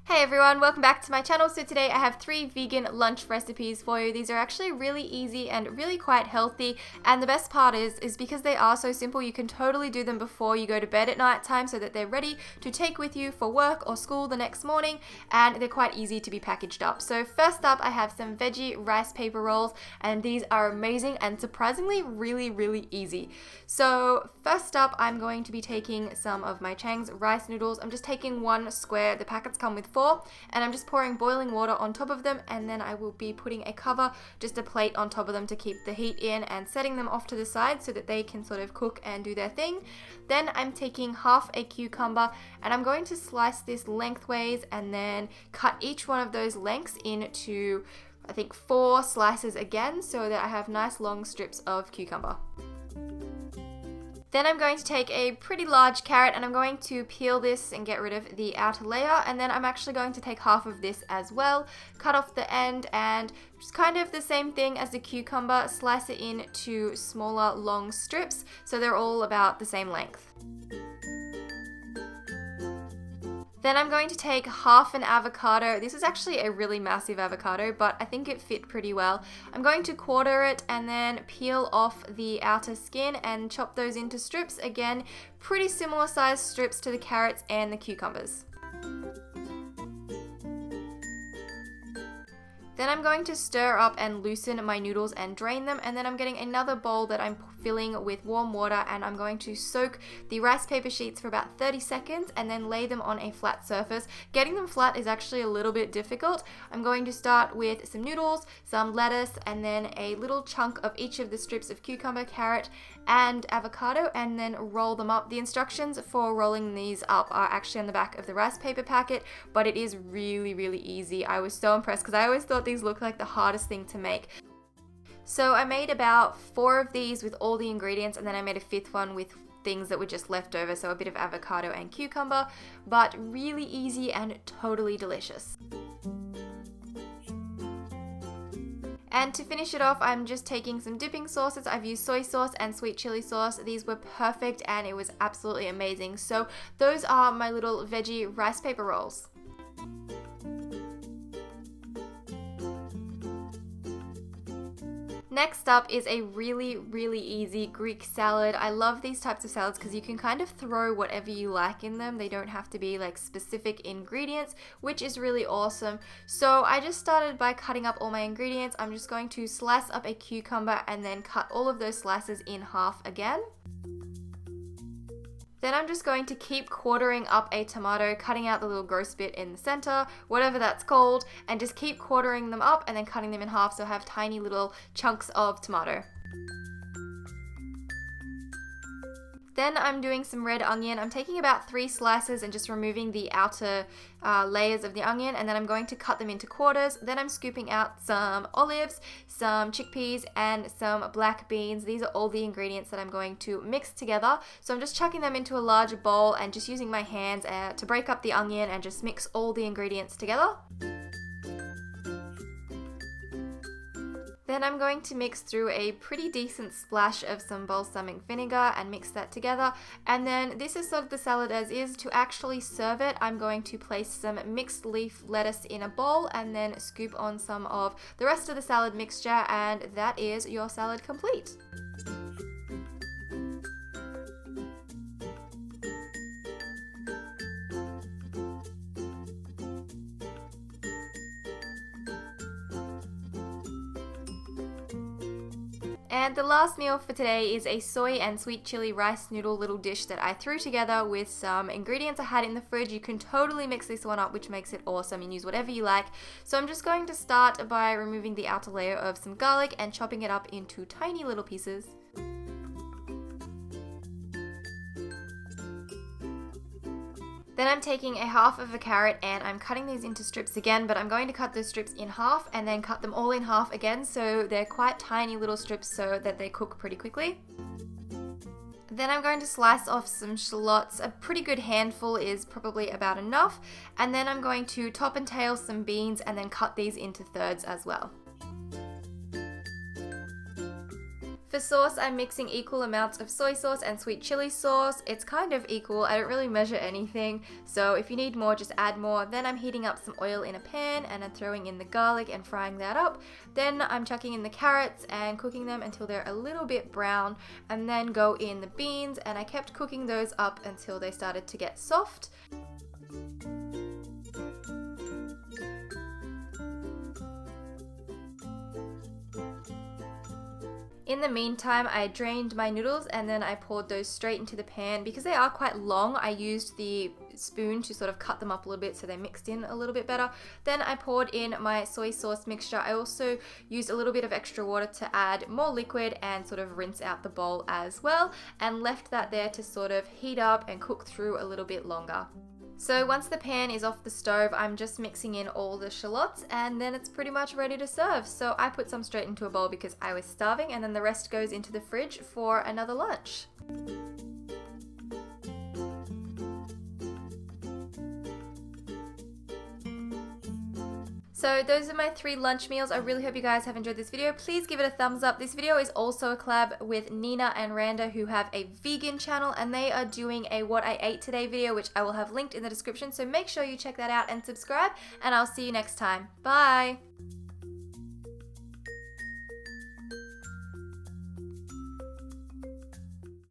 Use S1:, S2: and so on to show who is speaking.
S1: Hey everyone, welcome back to my channel. So today I have 3 vegan lunch recipes for you. These are actually really easy and really quite healthy, and the best part is because they are so simple, you can totally do them before you go to bed at night time so that they're ready to take with you for work or school the next morning, and they're quite easy to be packaged up. So first up I have some veggie rice paper rolls, and these are amazing and surprisingly really easy. So first up I'm going to be taking some of my Chang's rice noodles. I'm just taking 1 square, the packets come with 4, and I'm just pouring boiling water on top of them, and then I will be putting a cover, just a plate on top of them to keep the heat in, and setting them off to the side so that they can sort of cook and do their thing. Then I'm taking half a cucumber and I'm going to slice this lengthways and then cut each one of those lengths into I think 4 slices again so that I have nice long strips of cucumber. Then I'm going to take a pretty large carrot and I'm going to peel this and get rid of the outer layer, and then I'm actually going to take half of this as well, cut off the end, and just kind of the same thing as the cucumber, slice it into smaller long strips so they're all about the same length. Then I'm going to take half an avocado. This is actually a really massive avocado, but I think it fit pretty well. I'm going to quarter it and then peel off the outer skin and chop those into strips. Again, pretty similar sized strips to the carrots and the cucumbers. Then I'm going to stir up and loosen my noodles and drain them, and then I'm getting another bowl that I'm filling with warm water, and I'm going to soak the rice paper sheets for about 30 seconds and then lay them on a flat surface. Getting them flat is actually a little bit difficult. I'm going to start with some noodles, some lettuce, and then a little chunk of each of the strips of cucumber, carrot, and avocado, and then roll them up. The instructions for rolling these up are actually on the back of the rice paper packet, but it is really easy. I was so impressed because I always thought these looked like the hardest thing to make. So I made about 4 of these with all the ingredients, and then I made a 5th one with things that were just left over, so a bit of avocado and cucumber, but really easy and totally delicious. And to finish it off, I'm just taking some dipping sauces. I've used soy sauce and sweet chili sauce. These were perfect and it was absolutely amazing. So those are my little veggie rice paper rolls. Next up is a really easy Greek salad. I love these types of salads because you can kind of throw whatever you like in them. They don't have to be like specific ingredients, which is really awesome. So I just started by cutting up all my ingredients. I'm just going to slice up a cucumber and then cut all of those slices in half again. Then I'm just going to keep quartering up a tomato, cutting out the little gross bit in the center, whatever that's called, and just keep quartering them up and then cutting them in half so I have tiny little chunks of tomato. Then I'm doing some red onion. I'm taking about 3 slices and just removing the outer layers of the onion, and then I'm going to cut them into quarters. Then I'm scooping out some olives, some chickpeas, and some black beans. These are all the ingredients that I'm going to mix together. So I'm just chucking them into a large bowl and just using my hands to break up the onion and just mix all the ingredients together. Then I'm going to mix through a pretty decent splash of some balsamic vinegar and mix that together. And then this is sort of the salad as is. To actually serve it, I'm going to place some mixed leaf lettuce in a bowl and then scoop on some of the rest of the salad mixture, and that is your salad complete. And the last meal for today is a soy and sweet chili rice noodle little dish that I threw together with some ingredients I had in the fridge. You can totally mix this one up, which makes it awesome, and use whatever you like. So I'm just going to start by removing the outer layer of some garlic and chopping it up into tiny little pieces. Then I'm taking a half of a carrot and I'm cutting these into strips again, but I'm going to cut those strips in half and then cut them all in half again, so they're quite tiny little strips so that they cook pretty quickly. Then I'm going to slice off some shallots. A pretty good handful is probably about enough. And then I'm going to top and tail some beans and then cut these into thirds as well. For For sauce, I'm mixing equal amounts of soy sauce and sweet chili sauce. It's kind of equal, I don't really measure anything, so if you need more, just add more. Then I'm heating up some oil in a pan and I'm throwing in the garlic and frying that up. Then I'm chucking in the carrots and cooking them until they're a little bit brown, and then go in the beans, and I kept cooking those up until they started to get soft. In the meantime, I drained my noodles and then I poured those straight into the pan. Because they are quite long, I used the spoon to sort of cut them up a little bit so they mixed in a little bit better. Then I poured in my soy sauce mixture. I also used a little bit of extra water to add more liquid and sort of rinse out the bowl as well, and left that there to sort of heat up and cook through a little bit longer. So once the pan is off the stove, I'm just mixing in all the shallots and then it's pretty much ready to serve. So I put some straight into a bowl because I was starving, and then the rest goes into the fridge for another lunch. So those are my 3 lunch meals. I really hope you guys have enjoyed this video. Please give it a thumbs up. This video is also a collab with Nina and Randa, who have a vegan channel, and they are doing a what I ate today video, which I will have linked in the description. So make sure you check that out and subscribe, and I'll see you next time. Bye!